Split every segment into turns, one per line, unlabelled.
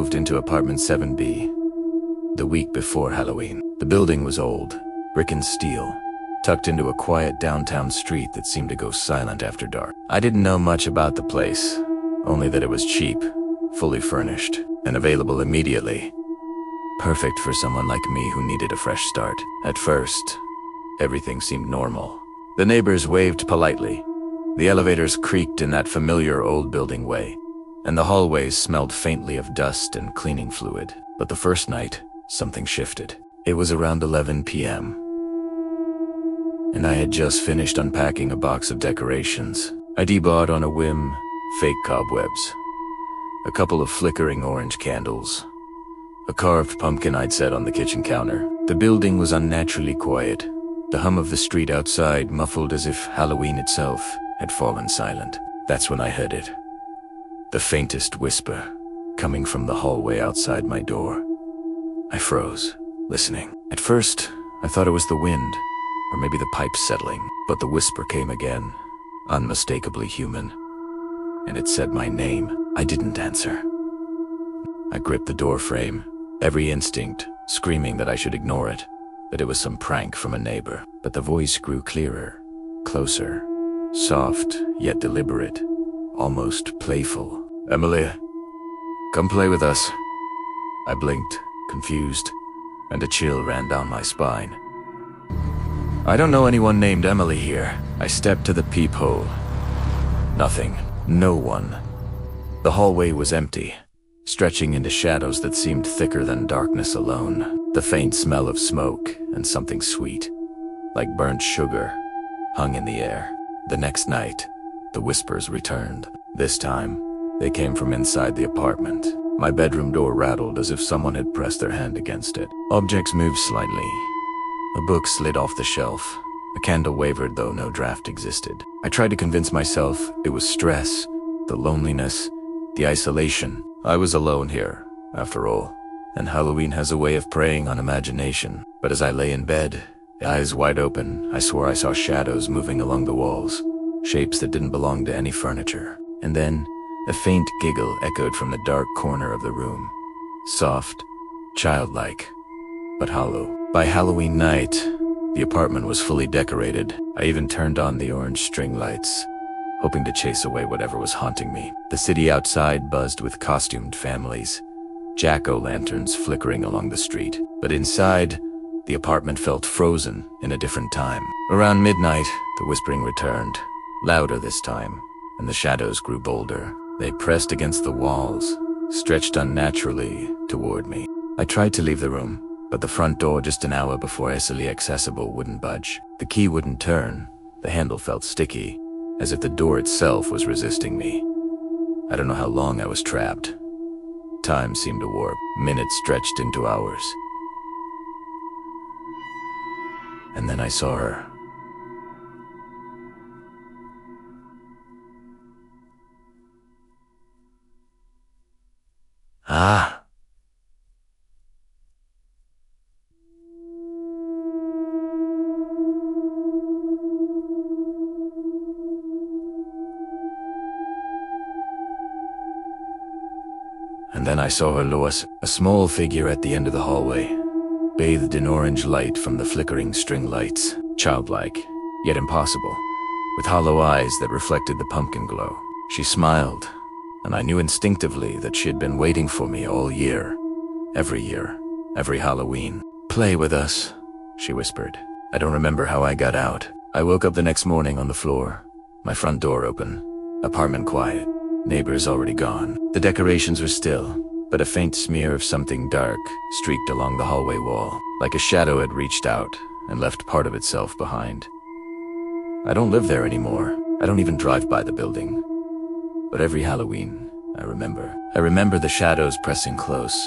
moved into apartment 7B the week before Halloween. The building was old, brick and steel, tucked into a quiet downtown street that seemed to go silent after dark. I didn't know much about the place, only that it was cheap, fully furnished, and available immediately. Perfect for someone like me who needed a fresh start. At first, everything seemed normal. The neighbors waved politely. The elevators creaked in that familiar old building way, and the hallways smelled faintly of dust and cleaning fluid. But the first night, something shifted. It was around 11 p.m., and I had just finished unpacking a box of decorations. I bought on a whim fake cobwebs, a couple of flickering orange candles, a carved pumpkin I'd set on the kitchen counter. The building was unnaturally quiet, the hum of the street outside muffled as if Halloween itself had fallen silent. That's when I heard it. The faintest whisper, coming from the hallway outside my door. I froze, listening. At first, I thought it was the wind, or maybe the pipes settling, but the whisper came again, unmistakably human, and it said my name. I didn't answer. I gripped the door frame, every instinct screaming that I should ignore it, that it was some prank from a neighbor. But the voice grew clearer, closer, soft yet deliberate, almost playful. "Emily, come play with us." I blinked, confused, and a chill ran down my spine. "I don't know anyone named Emily here." I stepped to the peephole. Nothing. No one. The hallway was empty, stretching into shadows that seemed thicker than darkness alone. The faint smell of smoke and something sweet, like burnt sugar, hung in the air. The next night, the whispers returned. This time, they came from inside the apartment. My bedroom door rattled as if someone had pressed their hand against it. Objects moved slightly. A book slid off the shelf. A candle wavered, though no draft existed. I tried to convince myself it was stress, the loneliness, the isolation. I was alone here, after all, and Halloween has a way of preying on imagination. But as I lay in bed, eyes wide open, I swore I saw shadows moving along the walls, shapes that didn't belong to any furniture. And then, a faint giggle echoed from the dark corner of the room. Soft, childlike, but hollow. By Halloween night, the apartment was fully decorated. I even turned on the orange string lights, hoping to chase away whatever was haunting me. The city outside buzzed with costumed families, jack-o'-lanterns flickering along the street. But inside, the apartment felt frozen in a different time. Around midnight, the whispering returned, louder this time, and the shadows grew bolder. They pressed against the walls, stretched unnaturally toward me. I tried to leave the room, but the front door just an hour before easily accessible wouldn't budge. The key wouldn't turn. The handle felt sticky, as if the door itself was resisting me. I don't know how long I was trapped. Time seemed to warp. Minutes stretched into hours. And then I saw her. Ah! And then I saw her, Lois, a small figure at the end of the hallway, bathed in orange light from the flickering string lights, childlike, yet impossible, with hollow eyes that reflected the pumpkin glow. She smiled, and I knew instinctively that she had been waiting for me all year, every Halloween. "Play with us," she whispered. I don't remember how I got out. I woke up the next morning on the floor, my front door open, apartment quiet. Neighbors already gone. The decorations were still, but a faint smear of something dark streaked along the hallway wall, like a shadow had reached out and left part of itself behind. I don't live there anymore. I don't even drive by the building. But every Halloween, I remember the shadows pressing close,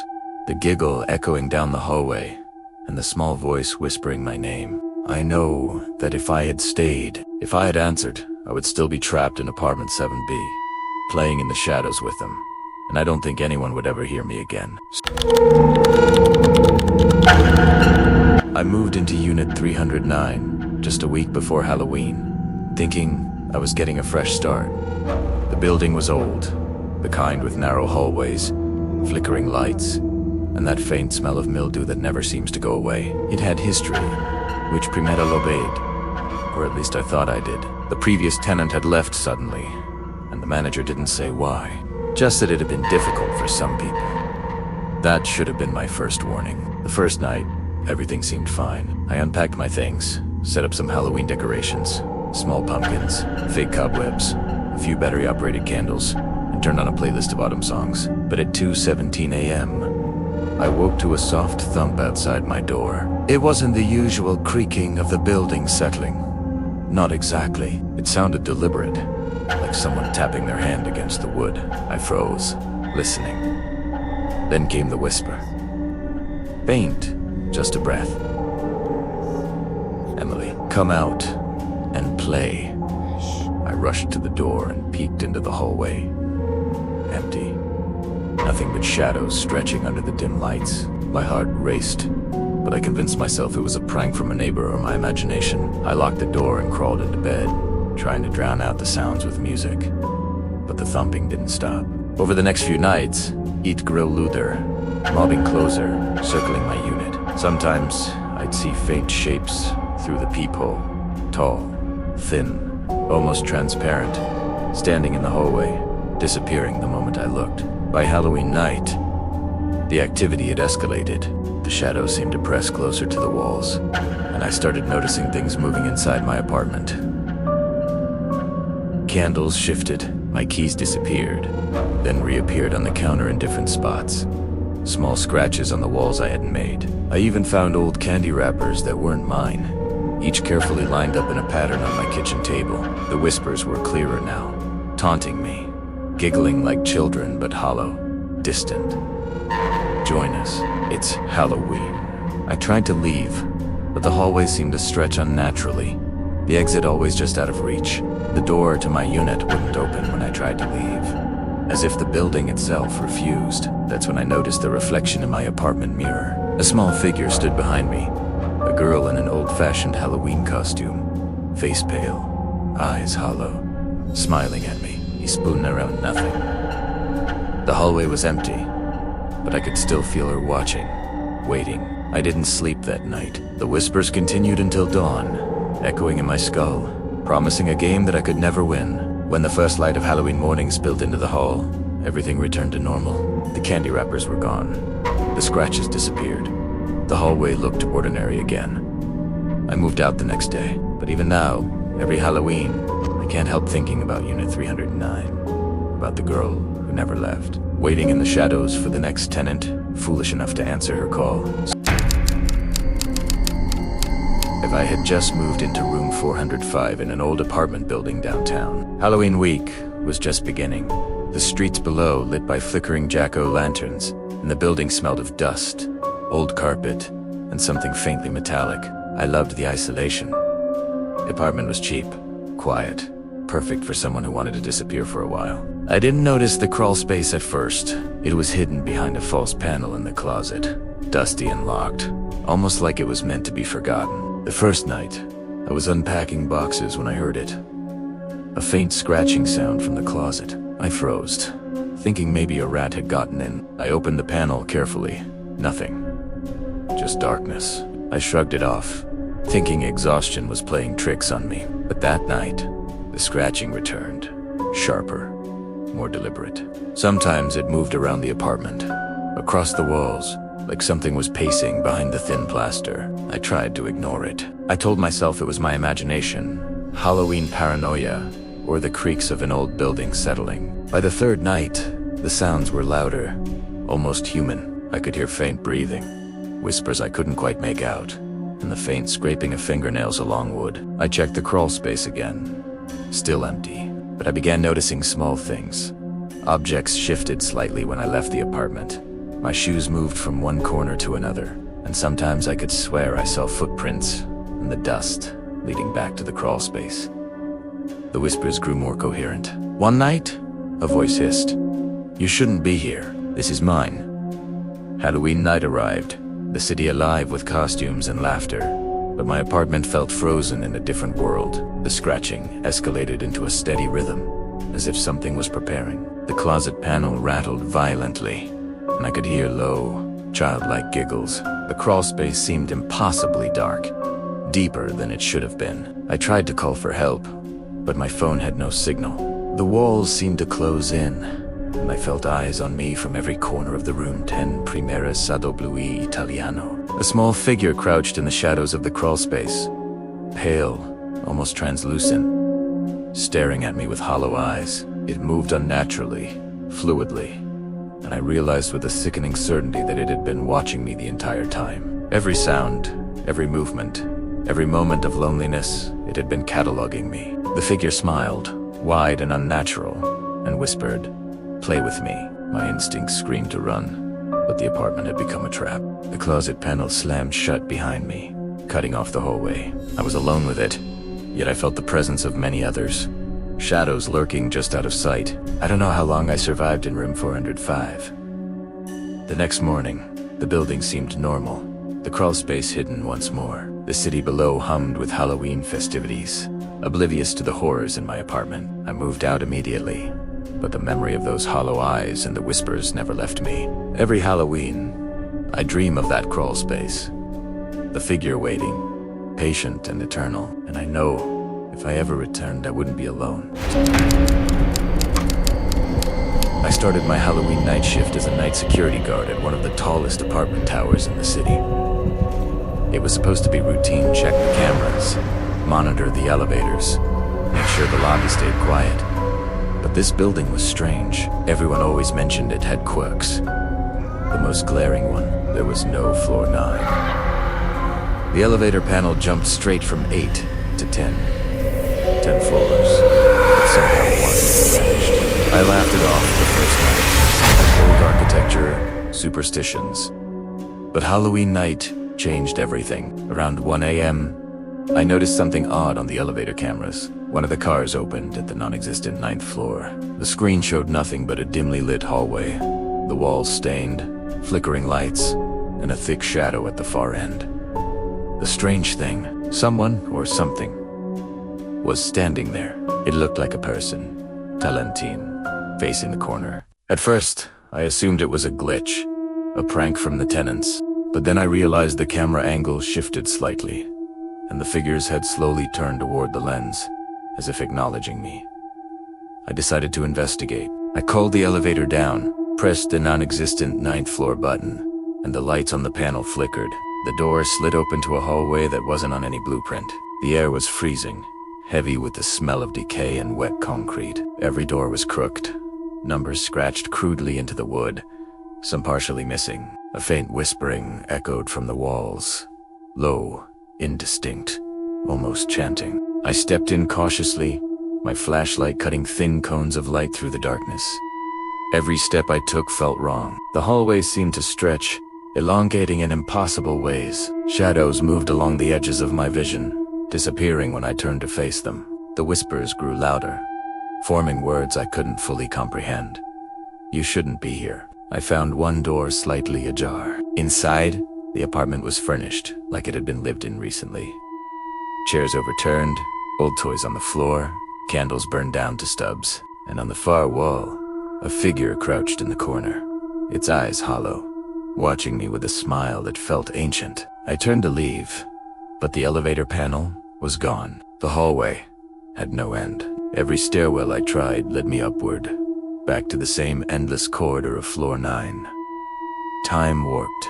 the giggle echoing down the hallway, and the small voice whispering my name. I know that if I had stayed, if I had answered, I would still be trapped in apartment 7B. Playing in the shadows with them, and I don't think anyone would ever hear me again. I moved into Unit 309 just a week before Halloween, thinking I was getting a fresh start. The building was old, the kind with narrow hallways, flickering lights, and that faint smell of mildew that never seems to go away. It had history, which Primera obeyed, or at least I thought I did. The previous tenant had left suddenly, and the manager didn't say why, just that it had been difficult for some people. That should have been my first warning. The first night, everything seemed fine. I unpacked my things, set up some Halloween decorations, small pumpkins, fake cobwebs, a few battery-operated candles, and turned on a playlist of autumn songs. But at 2:17 a.m., I woke to a soft thump outside my door. It wasn't the usual creaking of the building settling. Not exactly. It sounded deliberate, like someone tapping their hand against the wood. I froze, listening. Then came the whisper. Faint, just a breath. Emily, come out and play. I rushed to the door and peeked into the hallway. Empty. Nothing but shadows stretching under the dim lights. My heart raced, but I convinced myself it was a prank from a neighbor or my imagination. I locked the door and crawled into bed, trying to drown out the sounds with music. But the thumping didn't stop. Over the next few nights, it grew louder, mobbing closer, circling my unit. Sometimes I'd see faint shapes through the peephole, tall, thin, almost transparent, standing in the hallway, disappearing the moment I looked. By Halloween night, the activity had escalated. The shadows seemed to press closer to the walls, and I started noticing things moving inside my apartment. Candles shifted, my keys disappeared, then reappeared on the counter in different spots. Small scratches on the walls I hadn't made. I even found old candy wrappers that weren't mine, each carefully lined up in a pattern on my kitchen table. The whispers were clearer now, taunting me, giggling like children but hollow, distant. Join us, it's Halloween. I tried to leave, but the hallway seemed to stretch unnaturally, the exit always just out of reach. The door to my unit wouldn't open when I tried to leave, as if the building itself refused. That's when I noticed the reflection in my apartment mirror. A small figure stood behind me, a girl in an old-fashioned Halloween costume, face pale, eyes hollow, smiling at me, spooning around nothing. The hallway was empty, but I could still feel her watching, waiting. I didn't sleep that night. The whispers continued until dawn, echoing in my skull, promising a game that I could never win. When the first light of Halloween morning spilled into the hall, everything returned to normal. The candy wrappers were gone. The scratches disappeared. The hallway looked ordinary again. I moved out the next day, but even now, every Halloween, I can't help thinking about Unit 309, about the girl who never left, waiting in the shadows for the next tenant, foolish enough to answer her call. If I had just moved into room 405 in an old apartment building downtown. Halloween week was just beginning. The streets below lit by flickering jack-o'-lanterns, and the building smelled of dust, old carpet, and something faintly metallic. I loved the isolation. The apartment was cheap, quiet, perfect for someone who wanted to disappear for a while. I didn't notice the crawl space at first. It was hidden behind a false panel in the closet, dusty and locked, almost like it was meant to be forgotten. The first night, I was unpacking boxes when I heard it. A faint scratching sound from the closet. I froze, thinking maybe a rat had gotten in. I opened the panel carefully. Nothing. Just darkness. I shrugged it off, thinking exhaustion was playing tricks on me. But that night, the scratching returned. Sharper, more deliberate. Sometimes it moved around the apartment, across the walls, like something was pacing behind the thin plaster. I tried to ignore it. I told myself it was my imagination, Halloween paranoia, or the creaks of an old building settling. By the third night, the sounds were louder, almost human. I could hear faint breathing, whispers I couldn't quite make out, and the faint scraping of fingernails along wood. I checked the crawl space again. Still empty, but I began noticing small things. Objects shifted slightly when I left the apartment. My shoes moved from one corner to another, and sometimes I could swear I saw footprints in the dust leading back to the crawl space. The whispers grew more coherent. One night, a voice hissed, "You shouldn't be here. This is mine." Halloween night arrived, the city alive with costumes and laughter, but my apartment felt frozen in a different world. The scratching escalated into a steady rhythm, as if something was preparing. The closet panel rattled violently, and I could hear low, childlike giggles. The crawlspace seemed impossibly dark, deeper than it should have been. I tried to call for help, but my phone had no signal. The walls seemed to close in, and I felt eyes on me from every corner of the room. 10 Primera Sado Blui Italiano. A small figure crouched in the shadows of the crawlspace, pale, almost translucent, staring at me with hollow eyes. It moved unnaturally, fluidly, and I realized with a sickening certainty that it had been watching me the entire time. Every sound, every movement, every moment of loneliness, it had been cataloging me. The figure smiled, wide and unnatural, and whispered, "Play with me." My instincts screamed to run, but the apartment had become a trap. The closet panel slammed shut behind me, cutting off the hallway. I was alone with it, yet I felt the presence of many others, shadows lurking just out of sight. I don't know how long I survived in room 405. The next morning, the building seemed normal, the crawlspace hidden once more. The city below hummed with Halloween festivities. Oblivious to the horrors in my apartment, I moved out immediately, but the memory of those hollow eyes and the whispers never left me. Every Halloween, I dream of that crawlspace, the figure waiting, patient and eternal, and I know if I ever returned, I wouldn't be alone. I started my Halloween night shift as a night security guard at one of the tallest apartment towers in the city. It was supposed to be routine: check the cameras, monitor the elevators, make sure the lobby stayed quiet. But this building was strange. Everyone always mentioned it had quirks. The most glaring one, there was no floor 9. The elevator panel jumped straight from 8 to 10. 10 floors, but somehow one vanished. I laughed it off the first night. Old architecture, superstitions. But Halloween night changed everything. Around 1 a.m., I noticed something odd on the elevator cameras. One of the cars opened at the non-existent 9th floor. The screen showed nothing but a dimly lit hallway, the walls stained, flickering lights, and a thick shadow at the far end. The strange thing, someone or something, was standing there. It looked like a person, Talentine, facing the corner. At first, I assumed it was a glitch, a prank from the tenants. But then I realized the camera angle shifted slightly, and the figure's head slowly turned toward the lens, as if acknowledging me. I decided to investigate. I called the elevator down, pressed the non-existent 9th floor button, and the lights on the panel flickered. The door slid open to a hallway that wasn't on any blueprint. The air was freezing, heavy with the smell of decay and wet concrete. Every door was crooked, numbers scratched crudely into the wood, some partially missing. A faint whispering echoed from the walls, low, indistinct, almost chanting. I stepped in cautiously, my flashlight cutting thin cones of light through the darkness. Every step I took felt wrong. The hallways seemed to stretch, elongating in impossible ways. Shadows moved along the edges of my vision, disappearing when I turned to face them. The whispers grew louder, forming words I couldn't fully comprehend. "You shouldn't be here." I found one door slightly ajar. Inside, the apartment was furnished like it had been lived in recently. Chairs overturned, old toys on the floor, candles burned down to stubs, and on the far wall, a figure crouched in the corner, its eyes hollow, watching me with a smile that felt ancient. I turned to leave, but the elevator panel was gone. The hallway had no end. Every stairwell I tried led me upward, back to the same endless corridor of floor 9. Time warped.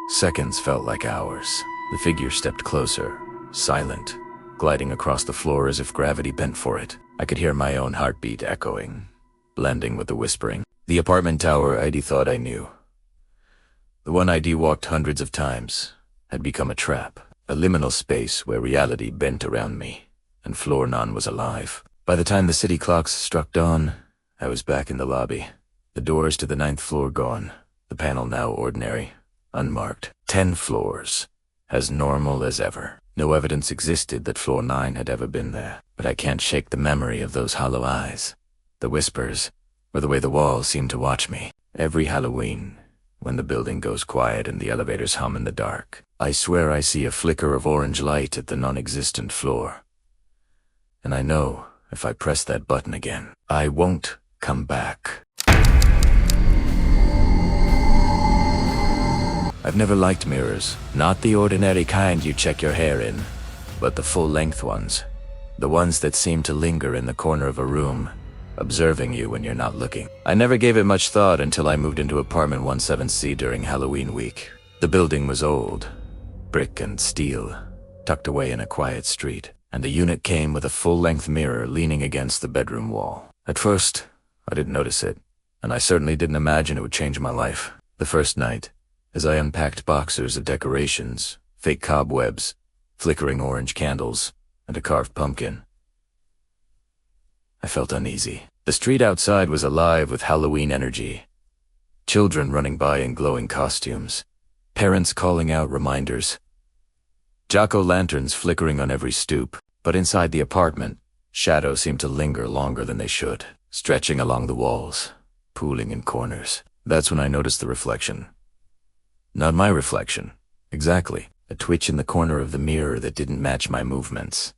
Seconds felt like hours. The figure stepped closer, silent, gliding across the floor as if gravity bent for it. I could hear my own heartbeat echoing, blending with the whispering. The apartment tower ID thought I knew. The one ID walked hundreds of times, had become a trap, a liminal space where reality bent around me, and floor 9 was alive. By the time the city clocks struck dawn, I was back in the lobby. The doors to the 9th floor gone, the panel now ordinary, unmarked. 10 floors, as normal as ever. No evidence existed that floor 9 had ever been there, but I can't shake the memory of those hollow eyes, the whispers, or the way the walls seemed to watch me. Every Halloween, when the building goes quiet and the elevators hum in the dark, I swear I see a flicker of orange light at the non-existent floor. And I know if I press that button again, I won't come back. never liked mirrors. Not the ordinary kind you check your hair in, but the full-length ones. The ones that seem to linger in the corner of a room, observing you when you're not looking. I never gave it much thought until I moved into apartment 17C during Halloween week. The building was old, brick and steel, tucked away in a quiet street, and the unit came with a full-length mirror leaning against the bedroom wall. At first, I didn't notice it, and I certainly didn't imagine it would change my life. The first night, as I unpacked boxes of decorations, fake cobwebs, flickering orange candles, and a carved pumpkin, I felt uneasy. The street outside was alive with Halloween energy. Children running by in glowing costumes, parents calling out reminders, jack-o'-lanterns flickering on every stoop. But inside the apartment, shadows seemed to linger longer than they should, stretching along the walls, pooling in corners. That's when I noticed the reflection. Not my reflection. Exactly. A twitch in the corner of the mirror that didn't match my movements.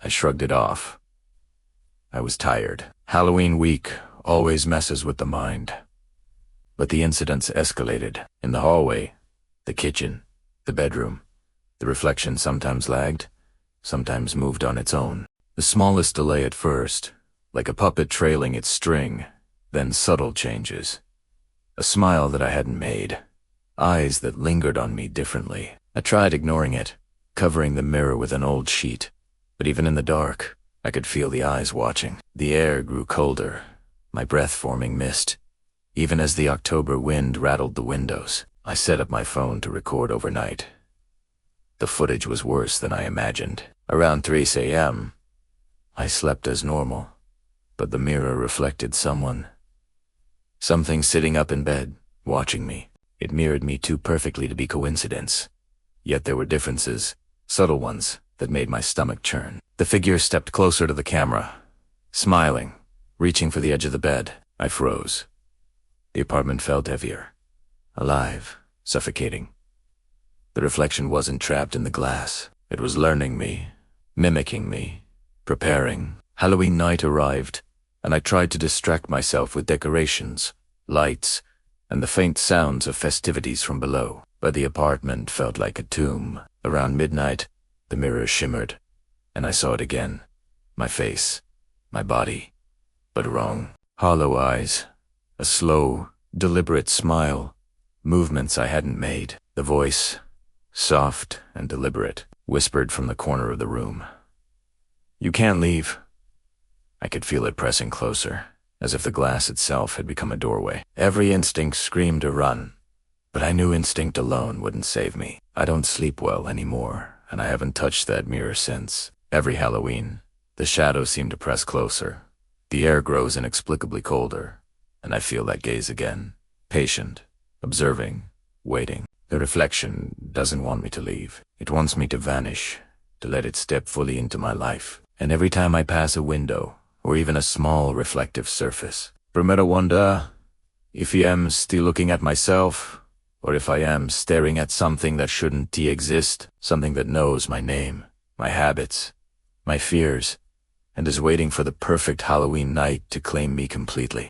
I shrugged it off. I was tired. Halloween week always messes with the mind. But the incidents escalated. In the hallway, the kitchen, the bedroom, the reflection sometimes lagged, sometimes moved on its own. The smallest delay at first, like a puppet trailing its string, then subtle changes. A smile that I hadn't made. Eyes that lingered on me differently. I tried ignoring it, covering the mirror with an old sheet. But even in the dark, I could feel the eyes watching. The air grew colder, my breath forming mist. Even as the October wind rattled the windows, I set up my phone to record overnight. The footage was worse than I imagined. Around 3 a.m., I slept as normal, but the mirror reflected someone. Something sitting up in bed, watching me. It mirrored me too perfectly to be coincidence. Yet there were differences, subtle ones, that made my stomach churn. The figure stepped closer to the camera, smiling, reaching for the edge of the bed. I froze. The apartment felt heavier, alive, suffocating. The reflection wasn't trapped in the glass. It was learning me, mimicking me, preparing. Halloween night arrived, and I tried to distract myself with decorations, lights, and the faint sounds of festivities from below. But the apartment felt like a tomb. Around midnight, the mirror shimmered, and I saw it again. My face, my body, but wrong. Hollow eyes, a slow, deliberate smile, movements I hadn't made. The voice, soft and deliberate, whispered from the corner of the room. "You can't leave." I could feel it pressing closer, as if the glass itself had become a doorway. Every instinct screamed to run, but I knew instinct alone wouldn't save me. I don't sleep well anymore, and I haven't touched that mirror since. Every Halloween, the shadows seem to press closer. The air grows inexplicably colder, and I feel that gaze again. Patient, observing, waiting. The reflection doesn't want me to leave. It wants me to vanish, to let it step fully into my life. And every time I pass a window, or even a small reflective surface, I wonder if I am still looking at myself, or if I am staring at something that shouldn't exist, something that knows my name, my habits, my fears, and is waiting for the perfect Halloween night to claim me completely.